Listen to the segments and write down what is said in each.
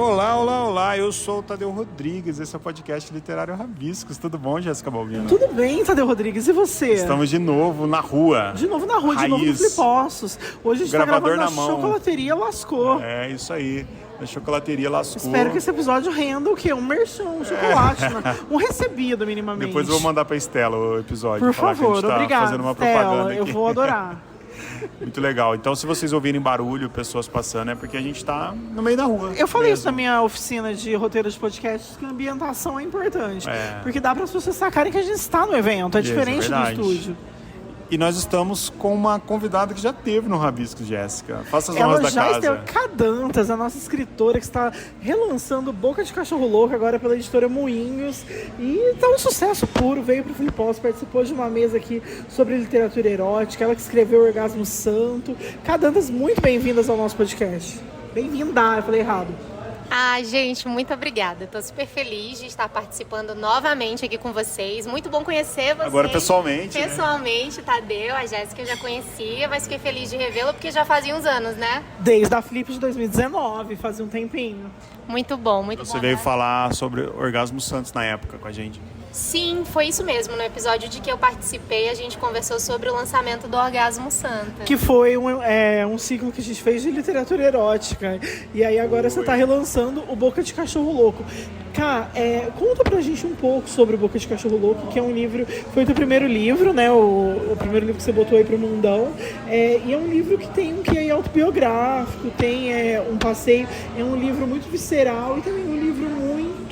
Olá, olá, olá, eu sou o Tadeu Rodrigues, esse é o podcast Literário Rabiscos. Tudo bom, Jéssica Balbino? Tudo bem, Tadeu Rodrigues, e você? Estamos de novo na rua. De novo na rua, Raiz. de novo no Flipossos. Hoje a gente Gravador tá na gravando mão. Chocolateria Lascou. É, isso aí. A chocolateria lascou. Espero que esse episódio renda o quê? Um merchan, um chocolate, né? Um recebido, minimamente. Depois eu vou mandar pra Estela o episódio. Por falar favor, que a gente tá obrigado, fazendo uma Estela, propaganda eu aqui. vou adorar. Muito legal. Então, se vocês ouvirem barulho, pessoas passando, é porque a gente tá no meio da rua. Eu falei mesmo. isso na minha oficina de roteiro de podcast, que a ambientação é importante. É. Porque dá para as pessoas sacarem que a gente está no evento, é Isso, diferente do verdade. estúdio. E nós estamos com uma convidada que já teve no Rabiscos, Jéssica. Faça as Ela honras da já casa. esteve, Cadantas, a nossa escritora que está relançando Boca de Cachorro Louco agora pela editora Moinhos. E tá um sucesso puro, veio pro Flipossos, participou de uma mesa aqui sobre literatura erótica, ela que escreveu Orgasmo Santo. Cadantas, muito bem-vindas ao nosso podcast. Bem-vinda, eu falei errado. Ah, gente, muito obrigada. Estou super feliz de estar participando novamente aqui com vocês. Muito bom conhecer vocês. Agora pessoalmente, né? Pessoalmente, Tadeu, a Jéssica eu já conhecia, mas fiquei feliz de revê-la porque já fazia uns anos, né? Desde a Flip de 2019, fazia um tempinho. Muito bom, muito bom. Você veio né? falar sobre Orgasmo Santos na época com a gente. Sim, foi isso mesmo. No episódio de que eu participei, a gente conversou sobre o lançamento do Orgasmo Santo. Que foi um ciclo que a gente fez de literatura erótica. E aí agora você tá relançando o Boca de Cachorro Louco. Cá, conta pra gente um pouco sobre o Boca de Cachorro Louco, que é um livro, foi o teu primeiro livro, né? O primeiro livro que você botou aí pro mundão. E é um livro que tem um quê autobiográfico, tem um passeio, é um livro muito visceral e também um livro muito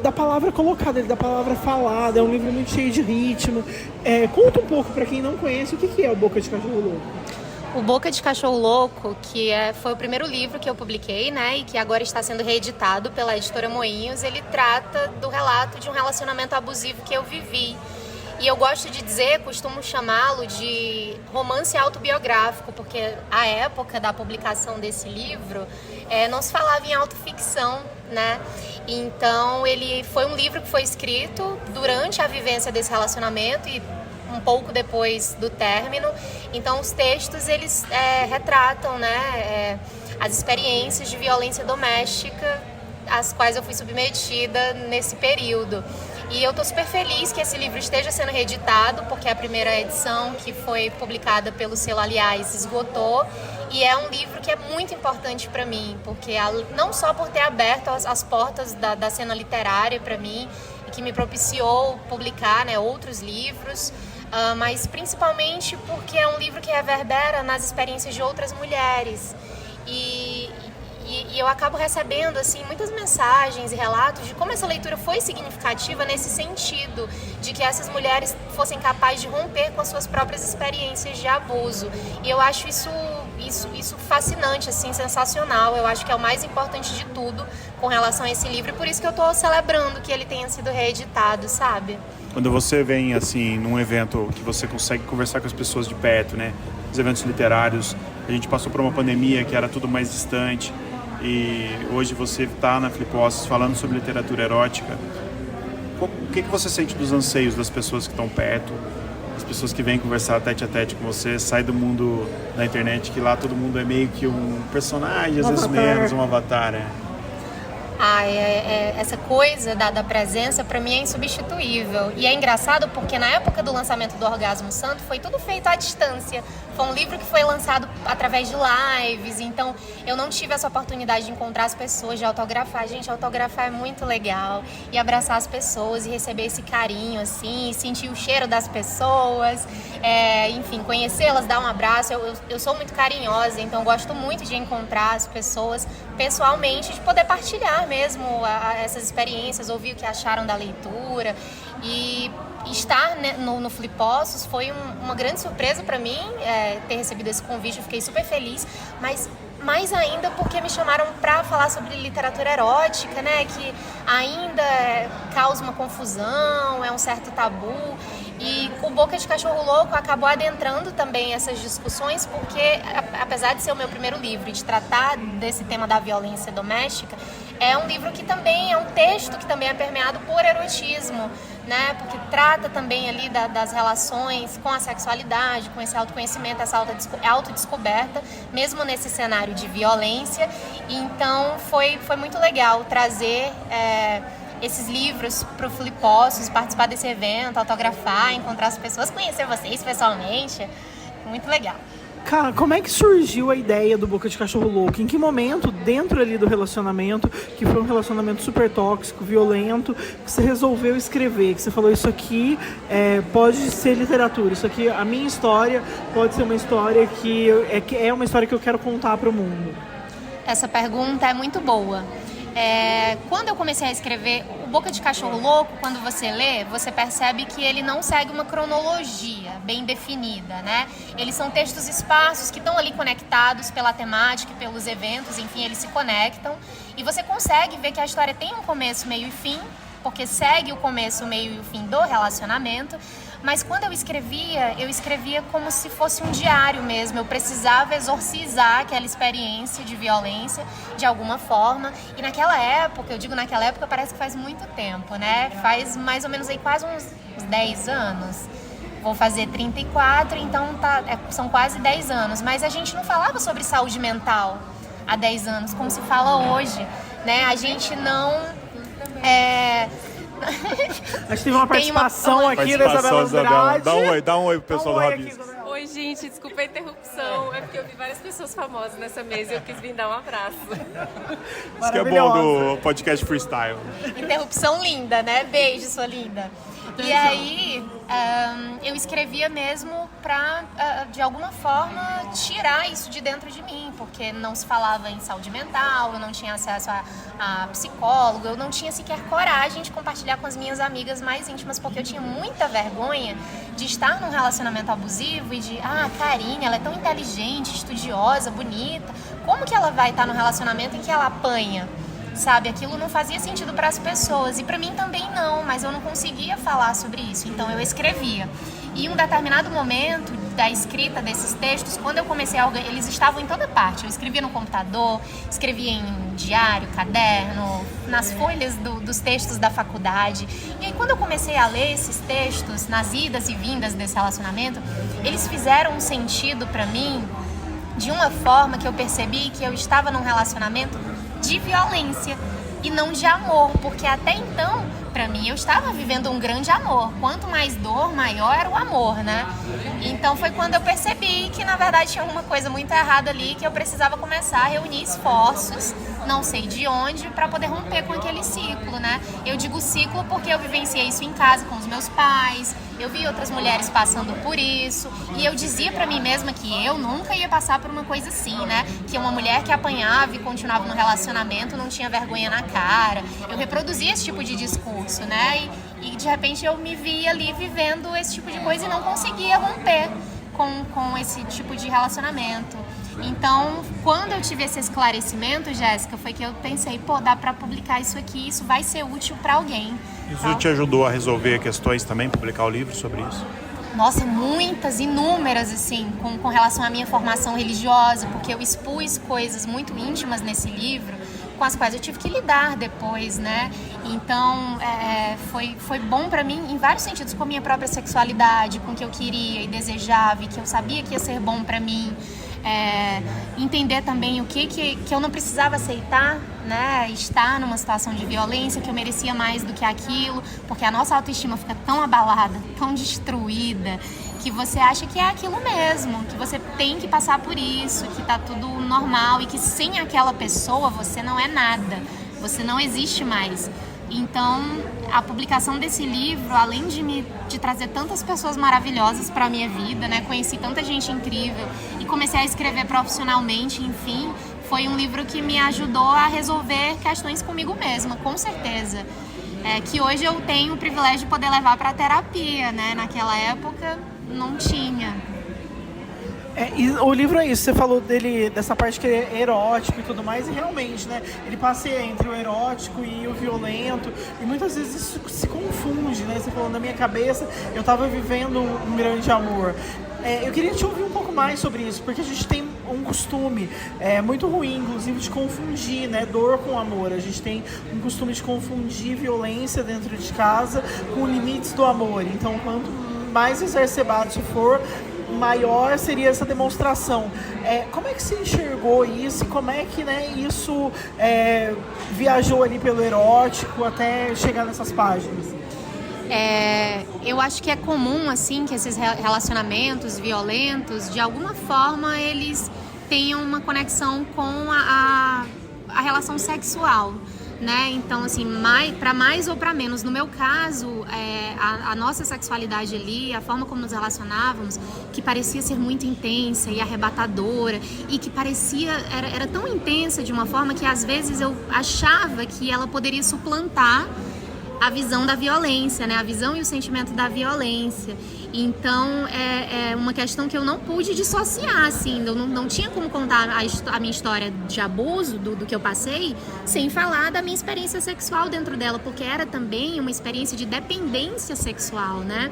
da palavra colocada, da palavra falada, é um livro muito cheio de ritmo. Conta um pouco pra quem não conhece o que é o Boca de Cachorro Louco. O Boca de Cachorro Louco, que foi o primeiro livro que eu publiquei, né, e que agora está sendo reeditado pela editora Moinhos, ele trata do relato de um relacionamento abusivo que eu vivi. E eu gosto de dizer, costumo chamá-lo de romance autobiográfico, porque a época da publicação desse livro não se falava em autoficção, né? Então ele foi um livro que foi escrito durante a vivência desse relacionamento e um pouco depois do término. Então os textos eles retratam, né, as experiências de violência doméstica às quais eu fui submetida nesse período. E eu tô super feliz que esse livro esteja sendo reeditado, porque a primeira edição, que foi publicada pelo selo Aliás, esgotou. E é um livro que é muito importante para mim, porque não só por ter aberto as portas da cena literária para mim, e que me propiciou publicar, né, outros livros, mas principalmente porque é um livro que reverbera nas experiências de outras mulheres. E eu acabo recebendo assim, muitas mensagens e relatos de como essa leitura foi significativa nesse sentido, de que essas mulheres fossem capazes de romper com as suas próprias experiências de abuso. E eu acho isso fascinante, assim, sensacional. Eu acho que é o mais importante de tudo com relação a esse livro, e por isso que eu estou celebrando que ele tenha sido reeditado, sabe? Quando você vem, assim, num evento que você consegue conversar com as pessoas de perto, né? Os eventos literários, a gente passou por uma pandemia que era tudo mais distante. E hoje você está na Flipossos falando sobre literatura erótica. O que você sente dos anseios das pessoas que estão perto, as pessoas que vêm conversar tete a tete com você, sai do mundo da internet, que lá todo mundo é meio que um personagem, às vezes menos um avatar, né? Essa coisa da presença para mim é insubstituível. E é engraçado porque na época do lançamento do Orgasmo Santo foi tudo feito à distância. Foi um livro que foi lançado através de lives, então eu não tive essa oportunidade de encontrar as pessoas, de autografar. Gente, autografar é muito legal. E abraçar as pessoas e receber esse carinho, assim, sentir o cheiro das pessoas, enfim, conhecê-las, dar um abraço. Eu sou muito carinhosa, então gosto muito de encontrar as pessoas pessoalmente, de poder partilhar mesmo essas experiências, ouvir o que acharam da leitura. E estar, né, no Flipossos foi uma grande surpresa para mim, ter recebido esse convite. Eu fiquei super feliz, mas mais ainda porque me chamaram para falar sobre literatura erótica, né, que ainda causa uma confusão, é um certo tabu. E o Boca de Cachorro Louco acabou adentrando também essas discussões, porque apesar de ser o meu primeiro livro e de tratar desse tema da violência doméstica, é um livro que também é um texto que também é permeado por erotismo, né? Porque trata também ali das relações com a sexualidade, com esse autoconhecimento, essa autodescoberta, mesmo nesse cenário de violência. Então foi muito legal trazer esses livros para o Flipócios, participar desse evento, autografar, encontrar as pessoas, conhecer vocês pessoalmente. Muito legal. Cara, como é que surgiu a ideia do Boca de Cachorro Louco? Em que momento, dentro ali do relacionamento, que foi um relacionamento super tóxico, violento, que você resolveu escrever? Que você falou, isso aqui pode ser literatura, isso aqui, a minha história pode ser uma história que é uma história que eu quero contar para o mundo? Essa pergunta é muito boa. Quando eu comecei a escrever o Boca de Cachorro Louco, quando você lê, você percebe que ele não segue uma cronologia bem definida, né? Eles são textos esparsos que estão ali conectados pela temática e pelos eventos, enfim, eles se conectam. E você consegue ver que a história tem um começo, meio e fim, porque segue o começo, o meio e o fim do relacionamento. Mas quando eu escrevia como se fosse um diário mesmo. Eu precisava exorcizar aquela experiência de violência de alguma forma. E naquela época, eu digo naquela época, parece que faz muito tempo, né? Faz mais ou menos aí quase uns 10 anos. Vou fazer 34, então são quase 10 anos. Mas a gente não falava sobre saúde mental há 10 anos, como se fala hoje, né? A gente não... A gente teve uma participação aqui da Isabela Andrade. Dá um oi pro pessoal do Rabisco. Oi, gente, desculpa a interrupção. É porque eu vi várias pessoas famosas nessa mesa e eu quis vir dar um abraço. Isso que é bom do podcast Freestyle. Interrupção linda, né? Beijo, sua linda. E aí, eu escrevia mesmo pra, de alguma forma, tirar isso de dentro de mim, porque não se falava em saúde mental, eu não tinha acesso a psicólogo, eu não tinha sequer coragem de compartilhar com as minhas amigas mais íntimas, porque eu tinha muita vergonha de estar num relacionamento abusivo e de, Karine, ela é tão inteligente, estudiosa, bonita, como que ela vai estar num relacionamento em que ela apanha? Sabe, aquilo não fazia sentido para as pessoas e para mim também não, mas eu não conseguia falar sobre isso, então eu escrevia. E em um determinado momento da escrita desses textos, quando eu comecei eles estavam em toda parte. Eu escrevia no computador, escrevia em diário, caderno, nas folhas dos textos da faculdade. E aí quando eu comecei a ler esses textos, nas idas e vindas desse relacionamento, eles fizeram um sentido para mim de uma forma que eu percebi que eu estava num relacionamento de violência e não de amor, porque até então, pra mim, eu estava vivendo um grande amor. Quanto mais dor, maior era o amor, né? Então foi quando eu percebi que, na verdade, tinha uma coisa muito errada ali, que eu precisava começar a reunir esforços, não sei de onde, para poder romper com aquele ciclo, né? Eu digo ciclo porque eu vivenciei isso em casa com os meus pais, eu vi outras mulheres passando por isso, e eu dizia pra mim mesma que eu nunca ia passar por uma coisa assim, né? Que uma mulher que apanhava e continuava no relacionamento não tinha vergonha na cara. Eu reproduzia esse tipo de discurso, né? E de repente eu me via ali vivendo esse tipo de coisa e não conseguia romper com esse tipo de relacionamento. Então, quando eu tive esse esclarecimento, Jéssica, foi que eu pensei, dá pra publicar isso aqui, isso vai ser útil pra alguém. Isso te ajudou a resolver questões também, publicar o livro sobre isso? Nossa, muitas, inúmeras, assim, com relação à minha formação religiosa, porque eu expus coisas muito íntimas nesse livro, com as quais eu tive que lidar depois, né? Então, foi bom pra mim em vários sentidos, com a minha própria sexualidade, com o que eu queria e desejava e que eu sabia que ia ser bom pra mim. Entender também o que eu não precisava aceitar, né? Estar numa situação de violência, que eu merecia mais do que aquilo, porque a nossa autoestima fica tão abalada, tão destruída, que você acha que é aquilo mesmo, que você tem que passar por isso, que tá tudo normal e que sem aquela pessoa você não é nada, você não existe mais. Então, a publicação desse livro, além de trazer tantas pessoas maravilhosas para a minha vida, né? Conheci tanta gente incrível e comecei a escrever profissionalmente, enfim, foi um livro que me ajudou a resolver questões comigo mesma, com certeza. Que hoje eu tenho o privilégio de poder levar para terapia, né? Naquela época não tinha. E o livro é isso, você falou dele, dessa parte que é erótico e tudo mais, e realmente, né, ele passeia entre o erótico e o violento, e muitas vezes isso se confunde, né, você falou, na minha cabeça, eu tava vivendo um grande amor. Eu queria te ouvir um pouco mais sobre isso, porque a gente tem um costume muito ruim, inclusive, de confundir, né, dor com amor. A gente tem um costume de confundir violência dentro de casa com limites do amor. Então, quanto mais exacerbado isso for, maior seria essa demonstração. Como é que você enxergou isso e como é que, né, isso viajou ali pelo erótico até chegar nessas páginas? Eu acho que é comum, assim, que esses relacionamentos violentos, de alguma forma, eles tenham uma conexão com a relação sexual, né? Então, assim, para mais ou para menos, no meu caso, a nossa sexualidade ali, a forma como nos relacionávamos, que parecia ser muito intensa e arrebatadora, e que era tão intensa de uma forma que às vezes eu achava que ela poderia suplantar a visão da violência, né? A visão e o sentimento da violência. Então, é uma questão que eu não pude dissociar, assim. Eu não tinha como contar a minha história de abuso, do que eu passei, sem falar da minha experiência sexual dentro dela, porque era também uma experiência de dependência sexual, né?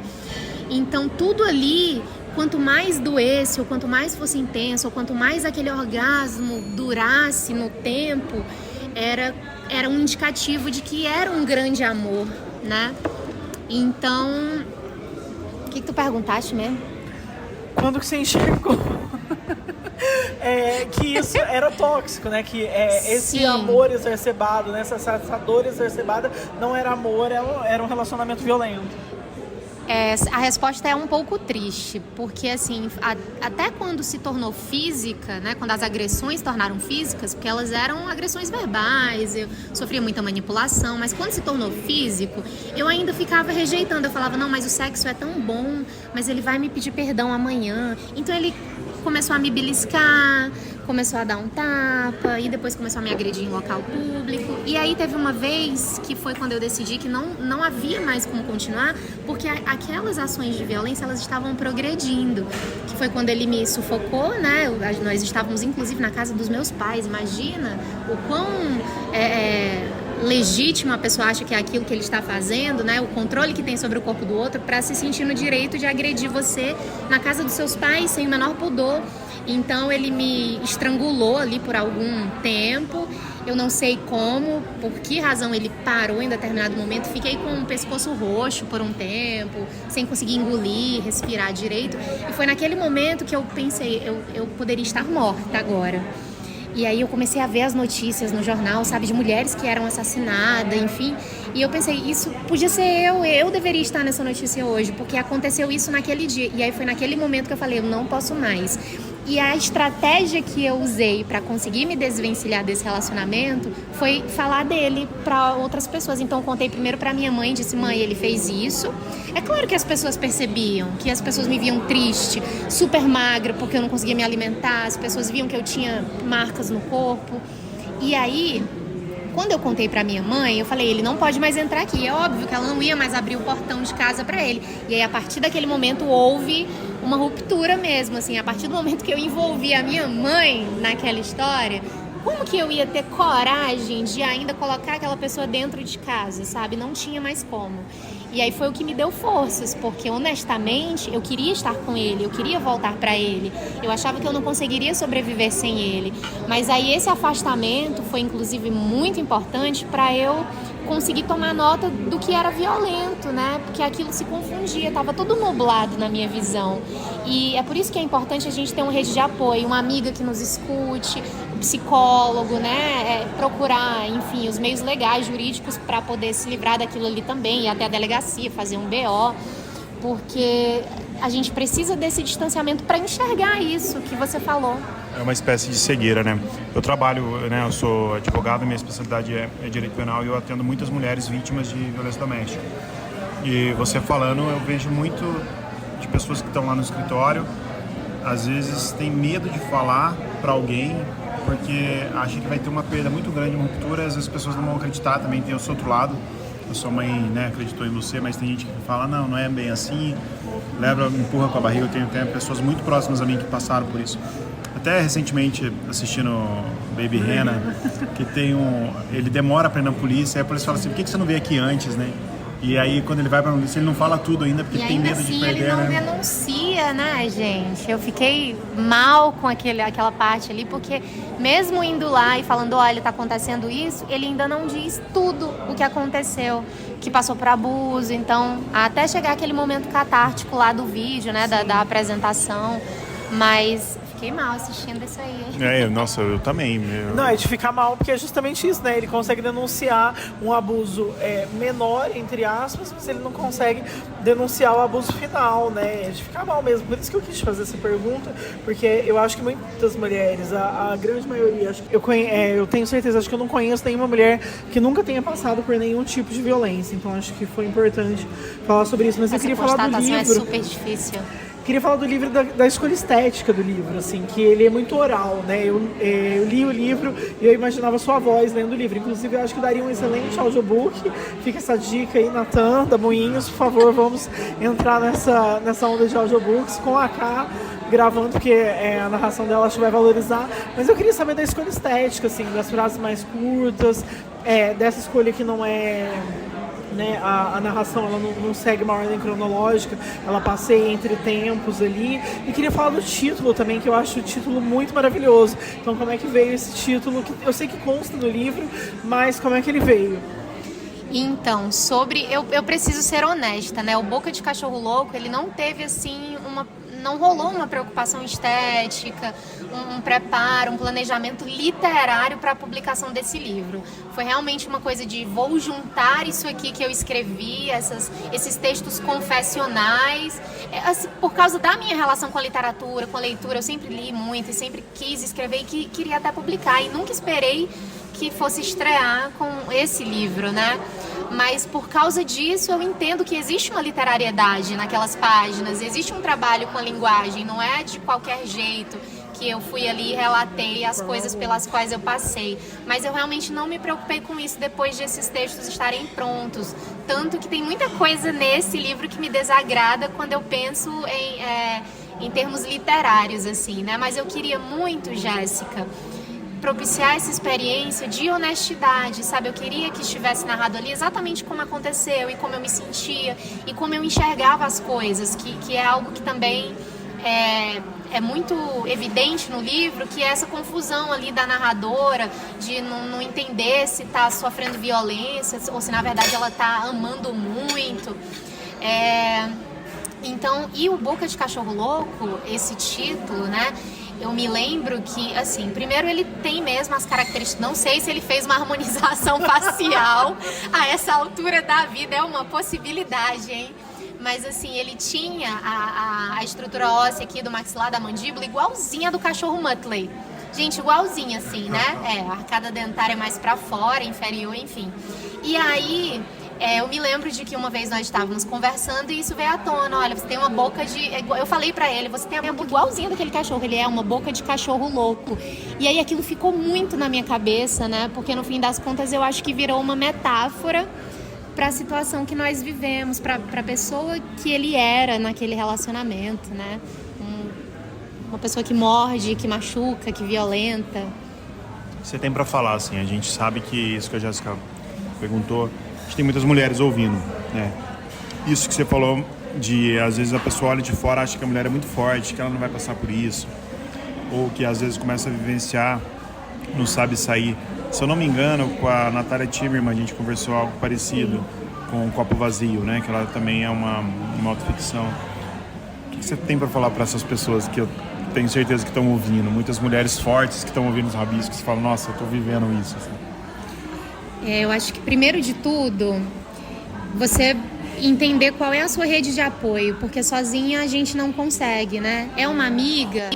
Então, tudo ali, quanto mais doesse, ou quanto mais fosse intenso, ou quanto mais aquele orgasmo durasse no tempo, era um indicativo de que era um grande amor, né? Então, o que tu perguntaste mesmo? Quando que você enxergou que isso era tóxico, né? Que esse Sim. amor exacerbado, né? Essa dor exacerbada não era amor, era um relacionamento violento. A resposta é um pouco triste, porque assim, até quando se tornou física, né, quando as agressões se tornaram físicas, porque elas eram agressões verbais, eu sofria muita manipulação, mas quando se tornou físico, eu ainda ficava rejeitando, eu falava, não, mas o sexo é tão bom, mas ele vai me pedir perdão amanhã. Então ele começou a me beliscar, começou a dar um tapa e depois começou a me agredir em local público. E aí teve uma vez que foi quando eu decidi que não havia mais como continuar, porque aquelas ações de violência, elas estavam progredindo. Que foi quando ele me sufocou, né? Nós estávamos inclusive na casa dos meus pais. Imagina o quão legítimo a pessoa acha que é aquilo que ele está fazendo, né? O controle que tem sobre o corpo do outro para se sentir no direito de agredir você na casa dos seus pais sem o menor pudor. Então ele me estrangulou ali por algum tempo, eu não sei como, por que razão ele parou em determinado momento, fiquei com o pescoço roxo por um tempo, sem conseguir engolir, respirar direito, e foi naquele momento que eu pensei, eu poderia estar morta agora. E aí eu comecei a ver as notícias no jornal, sabe, de mulheres que eram assassinadas, enfim. E eu pensei, isso podia ser eu deveria estar nessa notícia hoje, porque aconteceu isso naquele dia. E aí foi naquele momento que eu falei, eu não posso mais. E a estratégia que eu usei para conseguir me desvencilhar desse relacionamento foi falar dele para outras pessoas. Então eu contei primeiro para minha mãe, disse, mãe, ele fez isso. É claro que as pessoas percebiam, que as pessoas me viam triste, super magra, porque eu não conseguia me alimentar. As pessoas viam que eu tinha marcas no corpo. E aí, quando eu contei pra minha mãe, eu falei, ele não pode mais entrar aqui. É óbvio que ela não ia mais abrir o portão de casa pra ele. E aí, a partir daquele momento, houve uma ruptura mesmo, assim. A partir do momento que eu envolvi a minha mãe naquela história, como que eu ia ter coragem de ainda colocar aquela pessoa dentro de casa, sabe? Não tinha mais como. E aí foi o que me deu forças, porque honestamente eu queria estar com ele, eu queria voltar pra ele. Eu achava que eu não conseguiria sobreviver sem ele. Mas aí esse afastamento foi inclusive muito importante pra eu conseguir tomar nota do que era violento, né? Porque aquilo se confundia, estava tudo nublado na minha visão. E é por isso que é importante a gente ter uma rede de apoio, uma amiga que nos escute, um psicólogo, né? Procurar, enfim, os meios legais, jurídicos para poder se livrar daquilo ali também, ir até a delegacia, fazer um BO, porque a gente precisa desse distanciamento para enxergar isso que você falou. É uma espécie de cegueira, né? Eu trabalho, né? Eu sou advogado, minha especialidade é direito penal e eu atendo muitas mulheres vítimas de violência doméstica. E você falando, eu vejo muito de pessoas que estão lá no escritório, às vezes tem medo de falar para alguém porque acha que vai ter uma perda muito grande, uma ruptura, às vezes as pessoas não vão acreditar, também tem o seu outro lado. A sua mãe, né, acreditou em você, mas tem gente que fala, não é bem assim, leva, me empurra com a barriga. Eu tenho pessoas muito próximas a mim que passaram por isso. Até recentemente, assistindo Baby Rena, que tem ele demora pra ir na polícia, aí a polícia fala assim, por que você não veio aqui antes, né? E aí, ququando ele vai pra notícia, ele não fala tudo ainda, porque E tem ainda medo assim de perder, ele não né? denuncia, né, gente? Eu fiquei mal com aquela parte ali, porque mesmo indo lá e falando, olha, tá acontecendo isso, ele ainda não diz tudo o que aconteceu, que passou por abuso. Então, até chegar aquele momento catártico lá do vídeo, né, da apresentação. Mas fiquei mal assistindo isso aí. Nossa, eu também. Não, é de ficar mal, porque é justamente isso, né? Ele consegue denunciar um abuso menor, entre aspas, mas ele não consegue denunciar o abuso final, né? É de ficar mal mesmo. Por isso que eu quis fazer essa pergunta, porque eu acho que muitas mulheres, a grande maioria, eu tenho certeza, acho que eu não conheço nenhuma mulher que nunca tenha passado por nenhum tipo de violência. Então acho que foi importante falar sobre isso. Mas eu queria falar do livro. É super difícil. Queria falar do livro, da escolha estética do livro, assim, que ele é muito oral, né? Eu li o livro e eu imaginava sua voz lendo o livro. Inclusive, eu acho que daria um excelente audiobook. Fica essa dica aí, Natan, da Moinhos, por favor, vamos entrar nessa onda de audiobooks com a Ká gravando, porque a narração dela acho que vai valorizar. Mas eu queria saber da escolha estética, assim, das frases mais curtas, dessa escolha que não é... Né, a narração ela não segue uma ordem cronológica, ela passeia entre tempos ali. E queria falar do título também, que eu acho o título muito maravilhoso. Então, como é que veio esse título? Que eu sei que consta no livro, mas como é que ele veio? Então, eu preciso ser honesta, né? O Boca de Cachorro Louco, ele não teve assim não rolou uma preocupação estética, um preparo, um planejamento literário para a publicação desse livro. Foi realmente uma coisa de vou juntar isso aqui que eu escrevi, esses textos confessionais. Assim, por causa da minha relação com a literatura, com a leitura, eu sempre li muito e sempre quis escrever e queria até publicar. E nunca esperei que fosse estrear com esse livro, né? Mas por causa disso eu entendo que existe uma literariedade naquelas páginas, existe um trabalho com a linguagem, não é de qualquer jeito que eu fui ali e relatei as coisas pelas quais eu passei. Mas eu realmente não me preocupei com isso depois desses textos estarem prontos. Tanto que tem muita coisa nesse livro que me desagrada quando eu penso em termos literários, assim, né? Mas eu queria muito, Jéssica, propiciar essa experiência de honestidade, sabe? Eu queria que estivesse narrado ali exatamente como aconteceu e como eu me sentia e como eu enxergava as coisas, que é algo que também é muito evidente no livro, que é essa confusão ali da narradora de não entender se está sofrendo violência ou se na verdade ela está amando muito. Então, e o Boca de Cachorro Louco, esse título, né? Eu me lembro que, assim, primeiro ele tem mesmo as características, não sei se ele fez uma harmonização facial a essa altura da vida, é uma possibilidade, hein? Mas, assim, ele tinha a estrutura óssea aqui do maxilar, da mandíbula, igualzinha do cachorro Muttley. Gente, igualzinha, assim, né? A arcada dentária mais pra fora, inferior, enfim. E aí... eu me lembro de que uma vez nós estávamos conversando e isso veio à tona. Olha, você tem uma boca de... Eu falei pra ele, você tem a boca igualzinha daquele cachorro. Ele é uma boca de cachorro louco. E aí aquilo ficou muito na minha cabeça, né? Porque no fim das contas eu acho que virou uma metáfora para a situação que nós vivemos, para a pessoa que ele era naquele relacionamento, né? Uma pessoa que morde, que machuca, que violenta. Você tem pra falar, assim, a gente sabe que isso que a Jéssica perguntou... A gente tem muitas mulheres ouvindo, né? Isso que você falou de, às vezes, a pessoa olha de fora, acha que a mulher é muito forte, que ela não vai passar por isso. Ou que, às vezes, começa a vivenciar, não sabe sair. Se eu não me engano, com a Natália Timmerman, a gente conversou algo parecido com o Copo Vazio, né? Que ela também é uma autoficção. O que você tem para falar para essas pessoas que eu tenho certeza que estão ouvindo? Muitas mulheres fortes que estão ouvindo os rabiscos e falam, nossa, eu estou vivendo isso, assim. Eu acho que, primeiro de tudo, você entender qual é a sua rede de apoio, porque sozinha a gente não consegue, né? É uma amiga,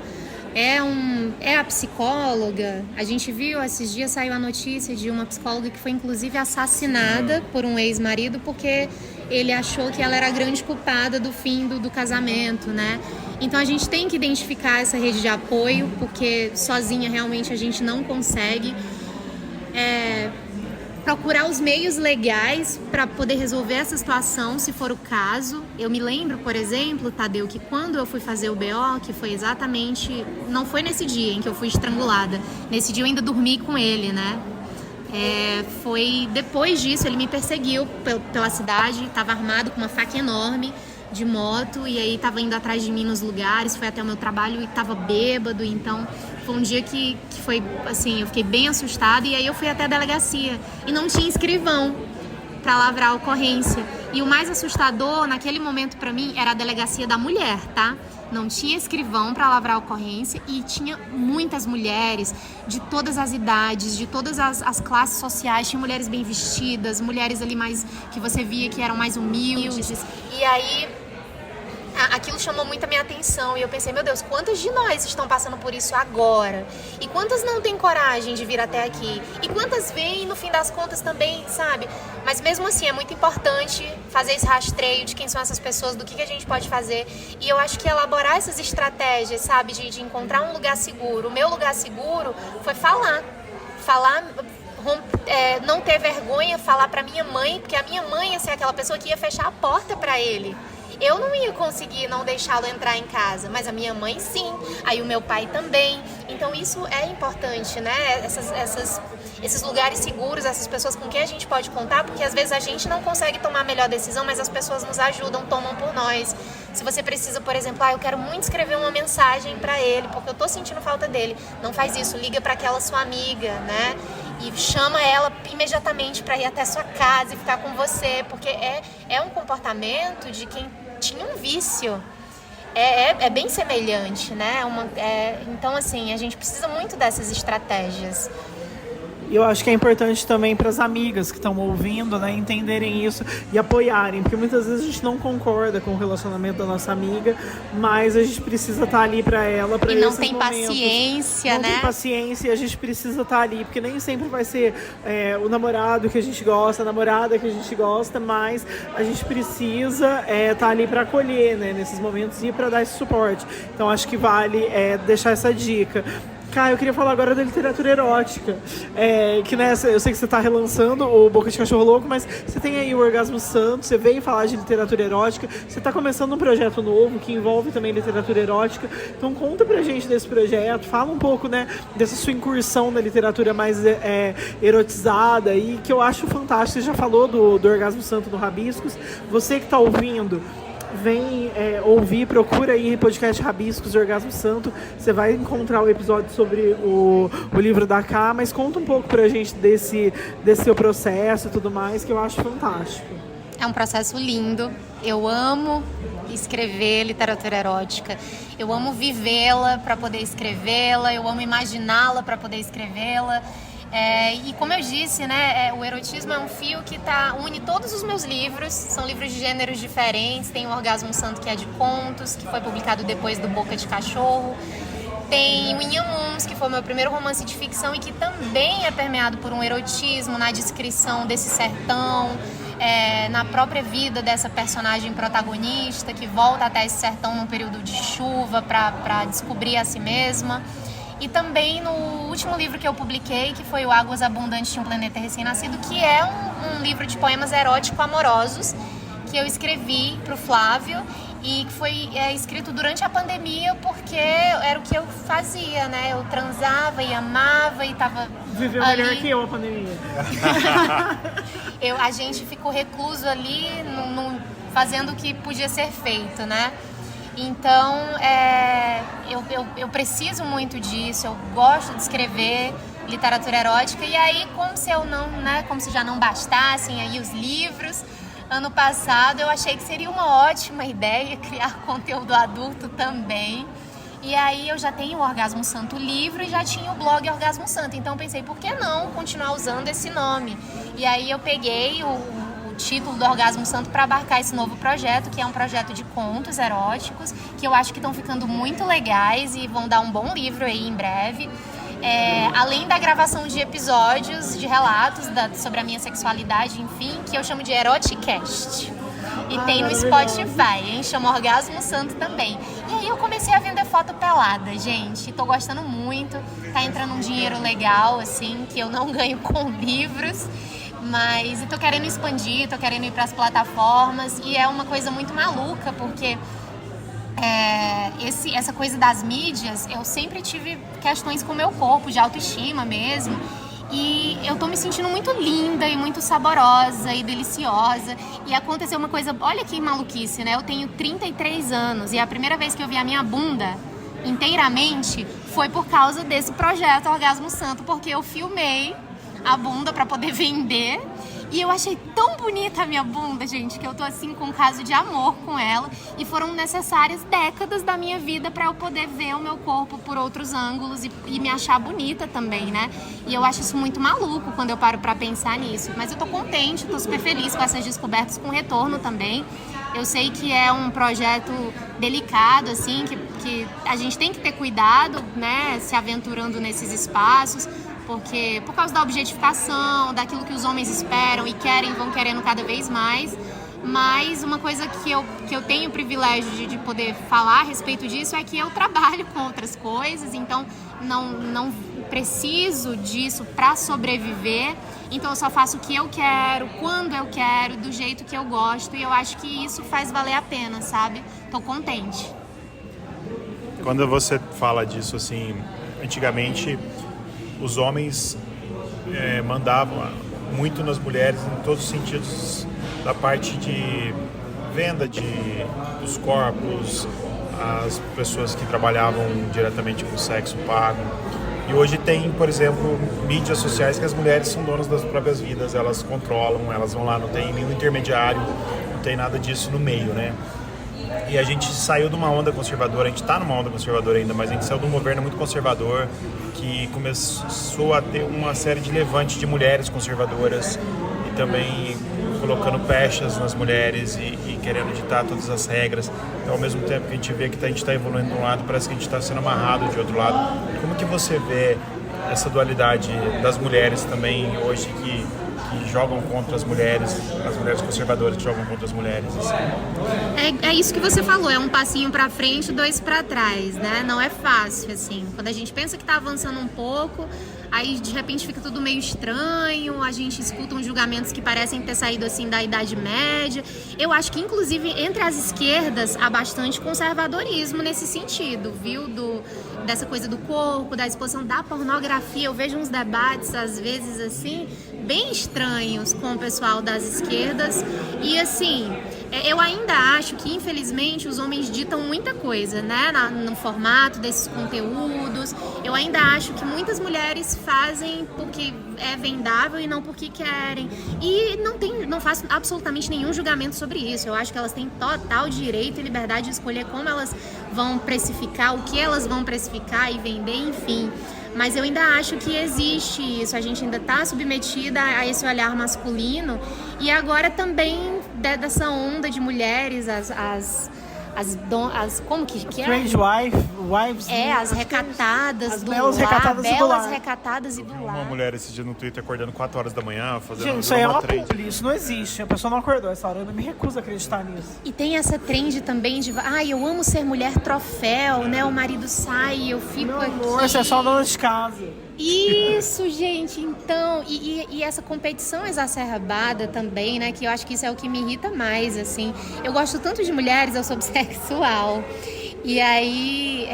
é a psicóloga. A gente viu, esses dias saiu a notícia de uma psicóloga que foi, inclusive, assassinada por um ex-marido porque ele achou que ela era a grande culpada do fim do casamento, né? Então, a gente tem que identificar essa rede de apoio, porque sozinha, realmente, a gente não consegue. Procurar os meios legais para poder resolver essa situação, se for o caso. Eu me lembro, por exemplo, Tadeu, que quando eu fui fazer o BO, que foi exatamente... Não foi nesse dia em que eu fui estrangulada. Nesse dia eu ainda dormi com ele, né? Foi depois disso, ele me perseguiu pela cidade, estava armado com uma faca enorme de moto, e aí estava indo atrás de mim nos lugares, foi até o meu trabalho e estava bêbado, então foi um dia que foi assim, eu fiquei bem assustada, e aí eu fui até a delegacia e não tinha escrivão para lavrar a ocorrência. E o mais assustador naquele momento para mim era a delegacia da mulher, tá? Não tinha escrivão para lavrar a ocorrência e tinha muitas mulheres de todas as idades, de todas as classes sociais. Tinha mulheres bem vestidas, mulheres ali mais que você via que eram mais humildes. E aí aquilo chamou muito a minha atenção e eu pensei, meu Deus, quantas de nós estão passando por isso agora? E quantas não têm coragem de vir até aqui? E quantas vêm, no fim das contas, também, sabe? Mas mesmo assim, é muito importante fazer esse rastreio de quem são essas pessoas, do que a gente pode fazer. E eu acho que elaborar essas estratégias, sabe, de encontrar um lugar seguro. O meu lugar seguro foi falar, não ter vergonha, falar pra minha mãe, porque a minha mãe ia ser aquela pessoa que ia fechar a porta pra ele. Eu não ia conseguir não deixá-lo entrar em casa, mas a minha mãe sim, aí o meu pai também. Então isso é importante, né? Esses lugares seguros, essas pessoas com quem a gente pode contar, porque às vezes a gente não consegue tomar a melhor decisão, mas as pessoas nos ajudam, tomam por nós. Se você precisa, por exemplo, eu quero muito escrever uma mensagem pra ele, porque eu tô sentindo falta dele. Não faz isso, liga pra aquela sua amiga, né? E chama ela imediatamente para ir até a sua casa e ficar com você, porque é um comportamento de quem tinha um vício. É bem semelhante, né? Então, assim, a gente precisa muito dessas estratégias. E eu acho que é importante também para as amigas que estão ouvindo, né, entenderem isso e apoiarem, porque muitas vezes a gente não concorda com o relacionamento da nossa amiga, mas a gente precisa estar ali para ela, para esses momentos. E não tem paciência, né? Não tem paciência e a gente precisa estar ali, porque nem sempre vai ser o namorado que a gente gosta, a namorada que a gente gosta, mas a gente precisa estar ali para acolher, né, nesses momentos e para dar esse suporte. Então acho que vale deixar essa dica. Cara, eu queria falar agora da literatura erótica, que nessa, eu sei que você está relançando o Boca de Cachorro Louco, mas você tem aí o Orgasmo Santo, você veio falar de literatura erótica, você está começando um projeto novo que envolve também literatura erótica, então conta pra gente desse projeto, fala um pouco, né, dessa sua incursão na literatura mais erotizada, e que eu acho fantástico. Você já falou do Orgasmo Santo no Rabiscos, você que está ouvindo, vem ouvir, procura aí podcast Rabiscos de Orgasmo Santo, você vai encontrar o episódio sobre o livro da Ká, mas conta um pouco pra gente desse seu processo e tudo mais, que eu acho fantástico. É um processo lindo, eu amo escrever literatura erótica, eu amo vivê-la para poder escrevê-la, eu amo imaginá-la para poder escrevê-la. E como eu disse, né, o erotismo é um fio que une todos os meus livros, são livros de gêneros diferentes. Tem o Orgasmo Santo, que é de contos, que foi publicado depois do Boca de Cachorro. Tem o Inhamuns, que foi o meu primeiro romance de ficção e que também é permeado por um erotismo na descrição desse sertão, na própria vida dessa personagem protagonista que volta até esse sertão num período de chuva para descobrir a si mesma. E também no último livro que eu publiquei, que foi o Águas Abundantes de um Planeta Recém-Nascido, que é um livro de poemas erótico-amorosos que eu escrevi para o Flávio e que foi escrito durante a pandemia, porque era o que eu fazia, né? Eu transava e amava e tava Viveu ali. melhor que eu a pandemia. A gente ficou recluso ali, fazendo o que podia ser feito, né? Então, eu preciso muito disso, eu gosto de escrever literatura erótica, e aí, como se já não bastassem aí os livros, ano passado eu achei que seria uma ótima ideia criar conteúdo adulto também. E aí eu já tenho o Orgasmo Santo livro e já tinha o blog Orgasmo Santo, então eu pensei, por que não continuar usando esse nome? E aí eu peguei o título do Orgasmo Santo para abarcar esse novo projeto, que é um projeto de contos eróticos, que eu acho que estão ficando muito legais e vão dar um bom livro aí em breve. Além da gravação de episódios, de relatos sobre a minha sexualidade, enfim, que eu chamo de Eroticast. E tem no Spotify, hein? Chama Orgasmo Santo também. E aí eu comecei a vender foto pelada, gente. Tô gostando muito. Tá entrando um dinheiro legal, assim, que eu não ganho com livros. Mas eu tô querendo expandir, tô querendo ir pras plataformas. E é uma coisa muito maluca, porque essa coisa das mídias, eu sempre tive questões com o meu corpo, de autoestima mesmo. E eu tô me sentindo muito linda e muito saborosa e deliciosa. E aconteceu uma coisa, olha que maluquice, né? Eu tenho 33 anos e a primeira vez que eu vi a minha bunda inteiramente foi por causa desse projeto Orgasmo Santo, porque eu filmei a bunda pra poder vender. E eu achei tão bonita a minha bunda, gente, que eu tô assim com um caso de amor com ela. E foram necessárias décadas da minha vida pra eu poder ver o meu corpo por outros ângulos e me achar bonita também, né? E eu acho isso muito maluco quando eu paro pra pensar nisso. Mas eu tô contente, tô super feliz com essas descobertas, com retorno também. Eu sei que é um projeto delicado, assim, que a gente tem que ter cuidado, né, se aventurando nesses espaços, porque por causa da objetificação, daquilo que os homens esperam e querem, vão querendo cada vez mais. Mas uma coisa que eu tenho o privilégio de poder falar a respeito disso é que eu trabalho com outras coisas, então não preciso disso para sobreviver. Então eu só faço o que eu quero, quando eu quero, do jeito que eu gosto, e eu acho que isso faz valer a pena, sabe? Tô contente. Quando você fala disso, assim, antigamente os homens mandavam muito nas mulheres em todos os sentidos, da parte de venda dos corpos, as pessoas que trabalhavam diretamente com sexo pago. E hoje tem, por exemplo, mídias sociais que as mulheres são donas das próprias vidas, elas controlam, elas vão lá, não tem nenhum intermediário, não tem nada disso no meio, né? E a gente saiu de uma onda conservadora, a gente está numa onda conservadora ainda, mas a gente saiu de um governo muito conservador que começou a ter uma série de levantes de mulheres conservadoras e também colocando pechas nas mulheres e querendo ditar todas as regras. Então, ao mesmo tempo que a gente vê que a gente está evoluindo de um lado, parece que a gente está sendo amarrado de outro lado. Como que você vê essa dualidade das mulheres também hoje que jogam contra as mulheres conservadoras que jogam contra as mulheres? Assim? É isso que você falou, é um passinho pra frente, 2 pra trás, né? Não é fácil, assim. Quando a gente pensa que tá avançando um pouco, aí de repente fica tudo meio estranho, a gente escuta uns julgamentos que parecem ter saído assim da Idade Média. Eu acho que inclusive entre as esquerdas há bastante conservadorismo nesse sentido, viu? Dessa coisa do corpo, da exposição da pornografia. Eu vejo uns debates às vezes assim bem estranhos com o pessoal das esquerdas e assim, eu ainda acho que infelizmente os homens ditam muita coisa, né, no formato desses conteúdos. Eu ainda acho que muitas mulheres fazem porque é vendável e não porque querem, e não faço absolutamente nenhum julgamento sobre isso. Eu acho que elas têm total direito e liberdade de escolher como elas vão precificar, o que elas vão precificar e vender, enfim. Mas eu ainda acho que existe isso, a gente ainda está submetida a esse olhar masculino. E agora também dessa onda de mulheres, como que é? Strange wives. As recatadas as do belas lar. Recatadas e do lar. Recatadas e do lar. Uma mulher esse dia no Twitter acordando 4 horas da manhã, fazendo Gente, isso aí é uma trend. publi, isso não existe. A pessoa não acordou essa hora, eu não me recuso a acreditar nisso. E tem essa trend também de, eu amo ser mulher troféu, né? O marido sai e eu fico Meu aqui. amor, você é só dona de casa. Isso, gente, então, e essa competição exacerbada também, né, que eu acho que isso é o que me irrita mais, assim. Eu gosto tanto de mulheres, eu sou bissexual, e aí,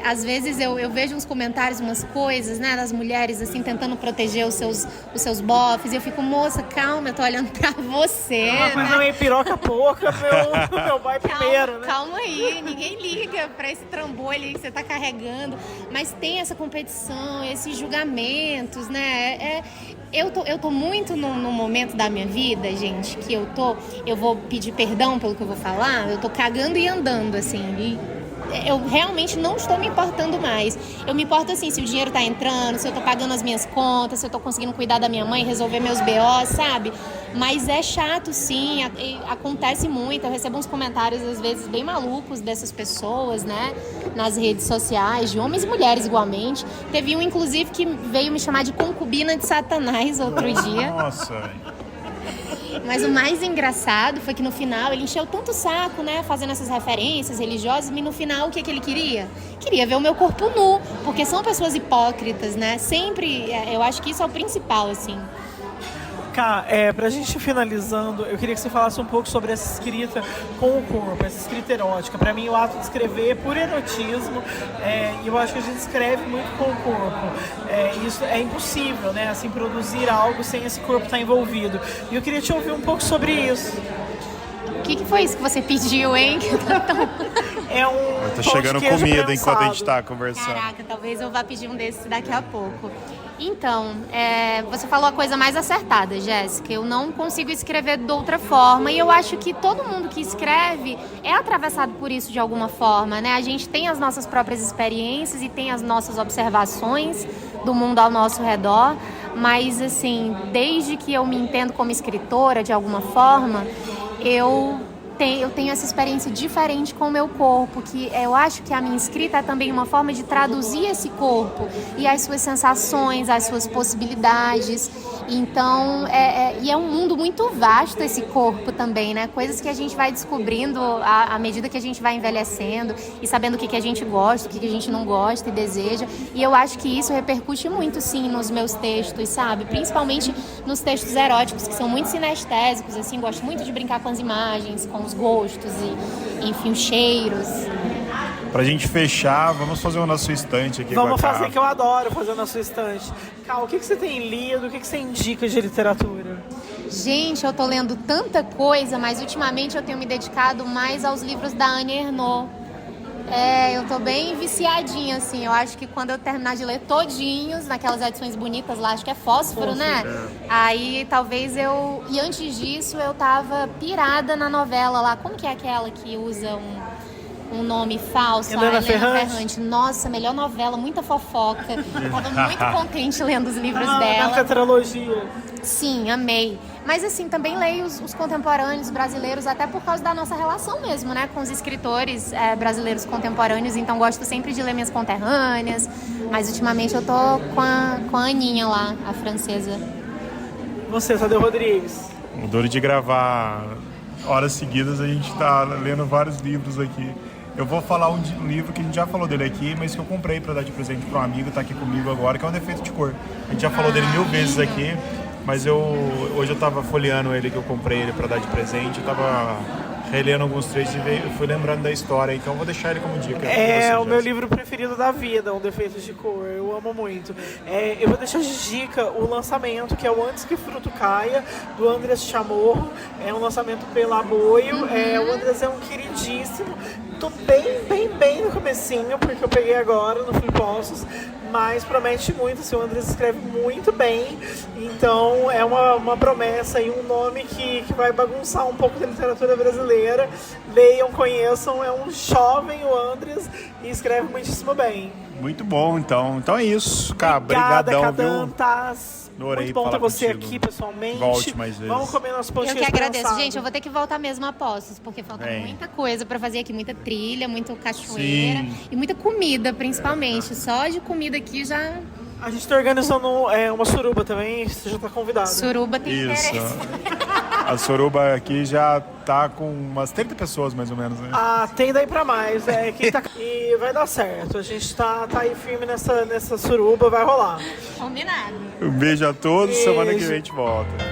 às vezes eu vejo uns comentários, umas coisas, né, das mulheres, assim, tentando proteger os seus bofes, e eu fico, moça, calma, eu tô olhando pra você, Uma coisa meio piroca pouca, meu pai primeiro, né? Calma aí, ninguém liga pra esse trambolho aí que você tá carregando, mas tem essa competição, esses julgamentos, né? Eu tô muito num momento da minha vida, gente, que eu vou pedir perdão pelo que eu vou falar, eu tô cagando e andando, assim, e eu realmente não estou me importando mais. Eu me importo assim, se o dinheiro tá entrando, se eu tô pagando as minhas contas, se eu tô conseguindo cuidar da minha mãe, resolver meus BOs, sabe? Mas é chato, sim, acontece muito. Eu recebo uns comentários, às vezes, bem malucos dessas pessoas, né? Nas redes sociais, de homens e mulheres igualmente. Teve um, inclusive, que veio me chamar de concubina de Satanás outro dia. Nossa, velho. Mas o mais engraçado foi que no final ele encheu tanto o saco, né, fazendo essas referências religiosas, e no final o que ele queria? Queria ver o meu corpo nu, porque são pessoas hipócritas, né? Sempre, eu acho que isso é o principal, assim. Cá, pra gente ir finalizando, eu queria que você falasse um pouco sobre essa escrita com o corpo, essa escrita erótica. Pra mim, o ato de escrever é puro erotismo, e eu acho que a gente escreve muito com o corpo. Isso é impossível, né? Assim, produzir algo sem esse corpo estar envolvido. E eu queria te ouvir um pouco sobre isso. O que foi isso que você pediu, hein? É um Tá pão chegando de queijo comida prensado. enquanto a gente tá conversando. Caraca, talvez eu vá pedir um desses daqui a pouco. Então, você falou a coisa mais acertada, Jéssica. Eu não consigo escrever de outra forma e eu acho que todo mundo que escreve é atravessado por isso de alguma forma, né? A gente tem as nossas próprias experiências e tem as nossas observações do mundo ao nosso redor, mas, assim, desde que eu me entendo como escritora, de alguma forma, eu tenho essa experiência diferente com o meu corpo, que eu acho que a minha escrita é também uma forma de traduzir esse corpo e as suas sensações, as suas possibilidades. Então, e é um mundo muito vasto esse corpo também, né? Coisas que a gente vai descobrindo à medida que a gente vai envelhecendo e sabendo o que a gente gosta, o que a gente não gosta e deseja. E eu acho que isso repercute muito, sim, nos meus textos, sabe? Principalmente nos textos eróticos, que são muito sinestésicos, assim, gosto muito de brincar com as imagens, com os gostos e, enfim, os cheiros. Pra gente fechar, vamos fazer uma na sua estante aqui. Vamos fazer, que eu adoro fazer na sua estante. Cal, o que você tem lido? O que você indica de literatura? Gente, eu tô lendo tanta coisa, mas ultimamente eu tenho me dedicado mais aos livros da Annie Ernaux. Eu tô bem viciadinha, assim. Eu acho que quando eu terminar de ler todinhos, naquelas edições bonitas lá, acho que é Fósforo, né? Aí talvez eu... E antes disso, eu tava pirada na novela lá. Como que é aquela que usa um nome falso? Helena Ferrante. Nossa, melhor novela, muita fofoca. Eu tava muito contente lendo os livros dela. A trilogia. Sim, amei. Mas assim, também leio os contemporâneos brasileiros, até por causa da nossa relação mesmo, né? Com os escritores brasileiros contemporâneos, então gosto sempre de ler minhas conterrâneas. Mas ultimamente eu tô com a Aninha lá, a francesa. Você, Tadeu Rodrigues. O duro de gravar horas seguidas, a gente tá lendo vários livros aqui. Eu vou falar um livro que a gente já falou dele aqui, mas que eu comprei para dar de presente para um amigo, tá aqui comigo agora, que é O Defeito de Cor. A gente já falou dele 1000 vezes aqui, mas hoje eu tava folheando ele, que eu comprei ele para dar de presente, eu tava relendo alguns trechos e fui lembrando da história, então eu vou deixar ele como dica. É o meu livro preferido da vida, O Defeito de Cor, eu amo muito. Eu vou deixar de dica o lançamento, que é o Antes que Fruto Caia, do Andrés Chamorro. É um lançamento pela Amoio. O Andrés é um queridíssimo. Tô bem no comecinho, porque eu peguei agora no Flipossos, mas promete muito, assim, o Andrés escreve muito bem, então é uma promessa e um nome que vai bagunçar um pouco da literatura brasileira. Leiam, conheçam, é um jovem, o Andrés, e escreve muitíssimo bem. Muito bom, então. Então é isso, cara. Obrigada, Brigadão, viu? Cadantas. Muito bom ter você aqui pessoalmente. Volte mais vezes. Vamos comer nosso pão de Eu que queijo agradeço. prensado. Gente, eu vou ter que voltar mesmo a Poços, porque falta muita coisa pra fazer aqui. Muita trilha, muita cachoeira. Sim. E muita comida, principalmente. Só de comida aqui já... A gente tá organizando uma suruba também, você já tá convidado. Suruba tem Isso. interesse. A Soruba aqui já tá com umas 30 pessoas, mais ou menos, né? Tem daí pra mais. E vai dar certo. A gente tá aí firme nessa suruba, vai rolar. Combinado. Um beijo a todos, Beijo. semana que vem a gente volta.